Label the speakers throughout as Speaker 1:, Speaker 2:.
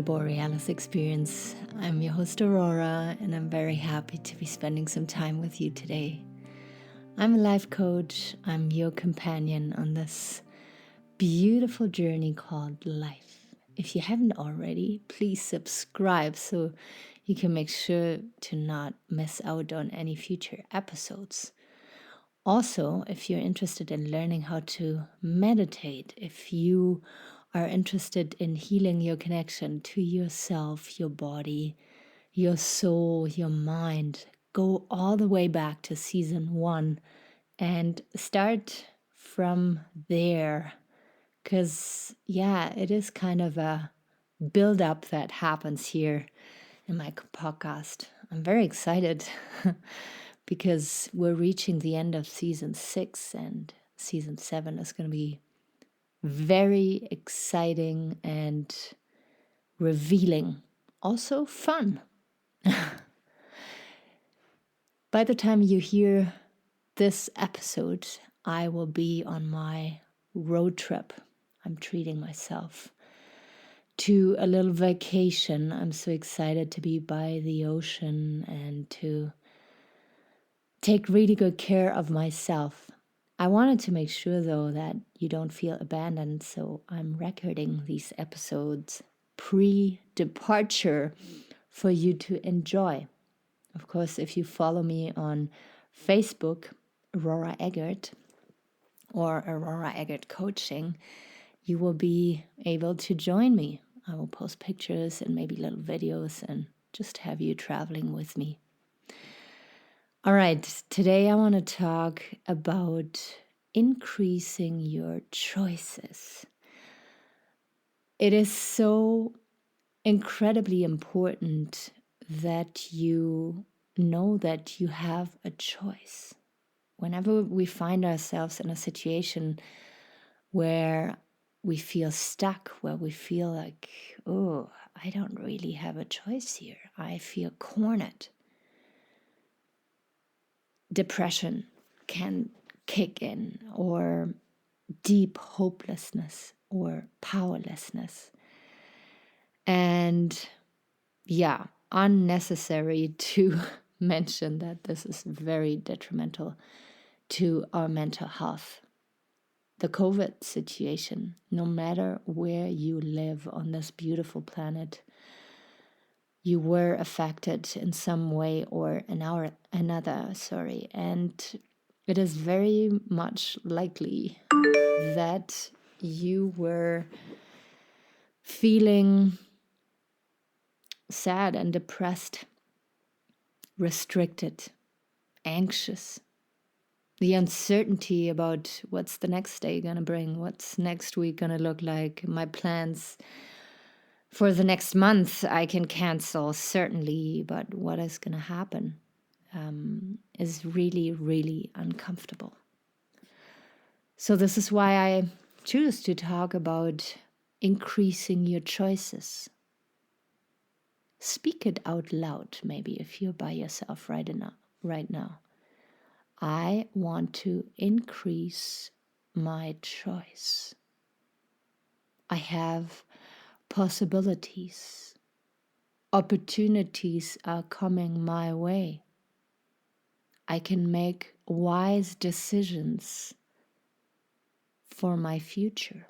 Speaker 1: Borealis experience. I'm your host Aurora, and I'm very happy to be spending some time with you today. I'm a life coach. I'm your companion on this beautiful journey called life. If you haven't already, please subscribe so you can make sure to not miss out on any future episodes. Also, if you're interested in learning how to meditate, if you are interested in healing your connection to yourself, your body, your soul, your mind, go all the way back to season 1 and start from there. Because, it is kind of a build up that happens here in my podcast. I'm very excited because we're reaching the end of season 6 and season 7 is going to be very exciting and revealing, also fun. By the time you hear this episode, I will be on my road trip. I'm treating myself to a little vacation. I'm so excited to be by the ocean and to take really good care of myself. I wanted to make sure, though, that you don't feel abandoned, so I'm recording these episodes pre-departure for you to enjoy. Of course, if you follow me on Facebook, Aurora Eggert, or Aurora Eggert Coaching, you will be able to join me. I will post pictures and maybe little videos and just have you traveling with me. All right, today I want to talk about increasing your choices. It is so incredibly important that you know that you have a choice. Whenever we find ourselves in a situation where we feel stuck, where we feel like, oh, I don't really have a choice here. I feel cornered. Depression can kick in, or deep hopelessness or powerlessness. And unnecessary to mention that this is very detrimental to our mental health. The COVID situation, no matter where you live on this beautiful planet, you were affected in some way or another, and it is very much likely that you were feeling sad and depressed, restricted, anxious. The uncertainty about what's the next day going to bring, what's next week going to look like, my plans for the next month I can cancel, certainly, but what is going to happen is really, really uncomfortable. So this is why I choose to talk about increasing your choices. Speak it out loud, maybe, if you're by yourself right now. I want to increase my choice. I have possibilities. Opportunities are coming my way. I can make wise decisions for my future.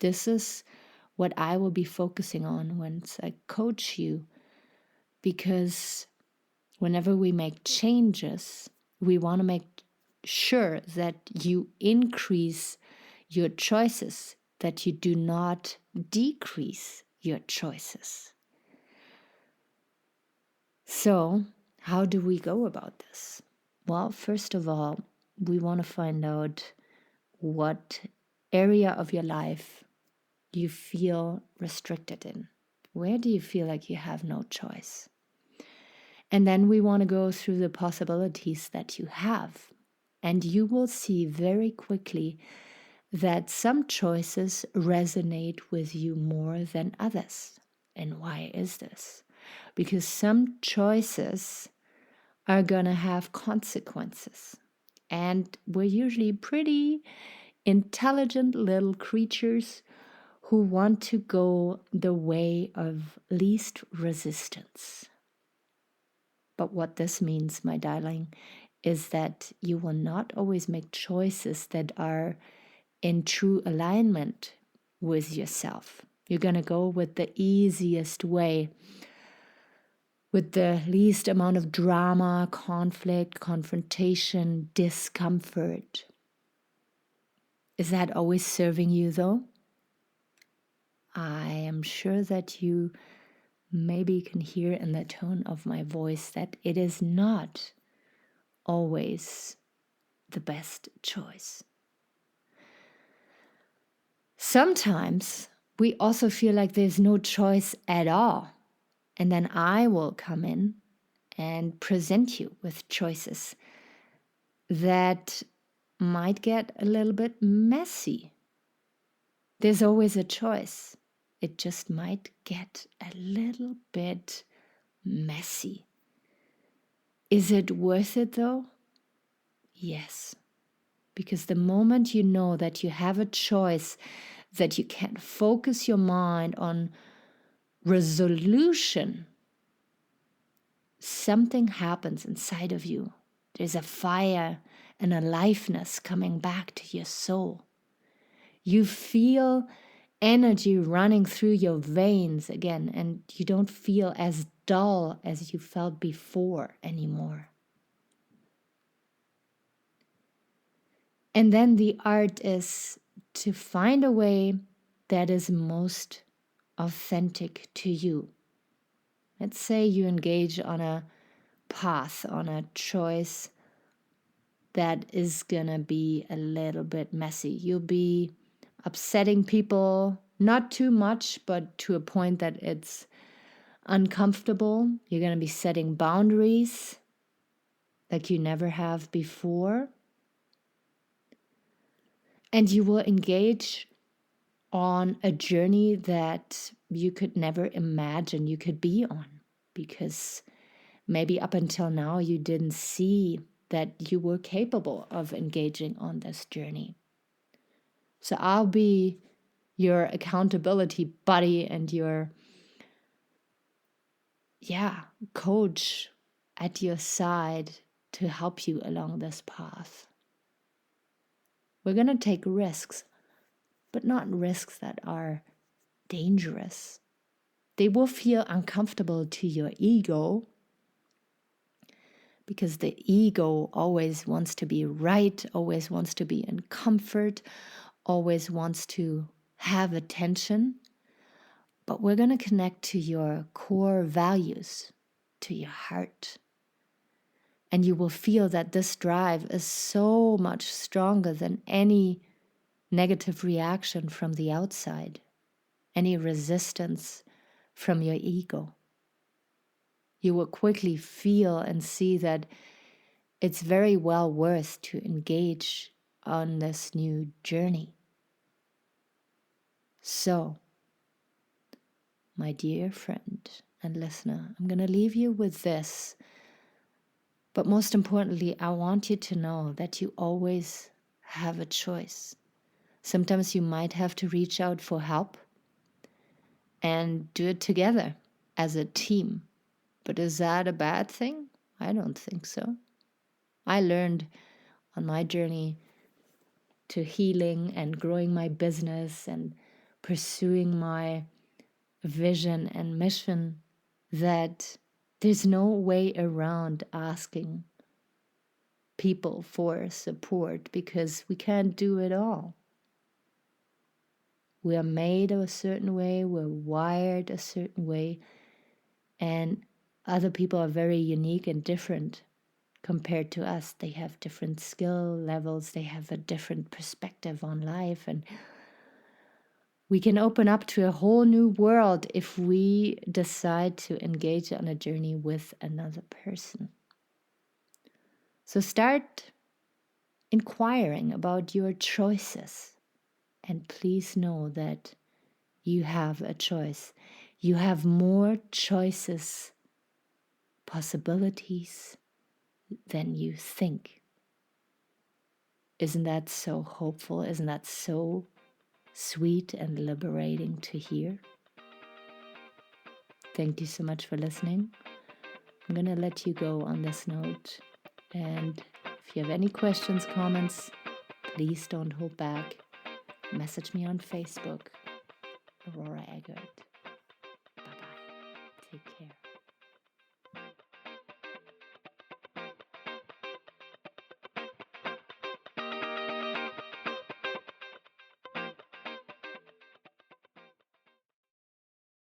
Speaker 1: This is what I will be focusing on once I coach you, because whenever we make changes, we want to make sure that you increase your choices, that you do not decrease your choices. So, how do we go about this? Well, first of all, we want to find out what area of your life you feel restricted in. Where do you feel like you have no choice? And then we want to go through the possibilities that you have. And you will see very quickly that some choices resonate with you more than others. And why is this? Because some choices are going to have consequences. And we're usually pretty intelligent little creatures who want to go the way of least resistance. But what this means, my darling, is that you will not always make choices that are in true alignment with yourself. You're going to go with the easiest way, with the least amount of drama, conflict, confrontation, discomfort. Is that always serving you, though? I am sure that you maybe can hear in the tone of my voice that it is not always the best choice. Sometimes we also feel like there's no choice at all. And then I will come in and present you with choices that might get a little bit messy. There's always a choice. It just might get a little bit messy. Is it worth it though? Yes. Because the moment you know that you have a choice, that you can focus your mind on resolution, something happens inside of you. There's a fire and aliveness coming back to your soul. You feel energy running through your veins again, and you don't feel as dull as you felt before anymore. And then the art is to find a way that is most authentic to you. Let's say you engage on a path, on a choice that is gonna be a little bit messy. You'll be upsetting people, not too much, but to a point that it's uncomfortable. You're gonna be setting boundaries like you never have before. And you will engage on a journey that you could never imagine you could be on, because maybe up until now you didn't see that you were capable of engaging on this journey. So I'll be your accountability buddy and your coach at your side to help you along this path. We're going to take risks, but not risks that are dangerous. They will feel uncomfortable to your ego, because the ego always wants to be right, always wants to be in comfort, always wants to have attention. But we're going to connect to your core values, to your heart. And you will feel that this drive is so much stronger than any negative reaction from the outside, any resistance from your ego. You will quickly feel and see that it's very well worth to engage on this new journey. So, my dear friend and listener, I'm going to leave you with this. But most importantly, I want you to know that you always have a choice. Sometimes you might have to reach out for help and do it together as a team. But is that a bad thing? I don't think so. I learned on my journey to healing and growing my business and pursuing my vision and mission that there's no way around asking people for support, because we can't do it all. We are made a certain way, we're wired a certain way, and other people are very unique and different compared to us. They have different skill levels, they have a different perspective on life, and we can open up to a whole new world if we decide to engage on a journey with another person. So start inquiring about your choices, and please know that you have a choice. You have more choices, possibilities than you think. Isn't that so hopeful? Isn't that so sweet and liberating to hear. Thank you so much for listening. I'm going to let you go on this note. And if you have any questions, comments, please don't hold back. Message me on Facebook, Aurora Eggert. Bye-bye. Take care.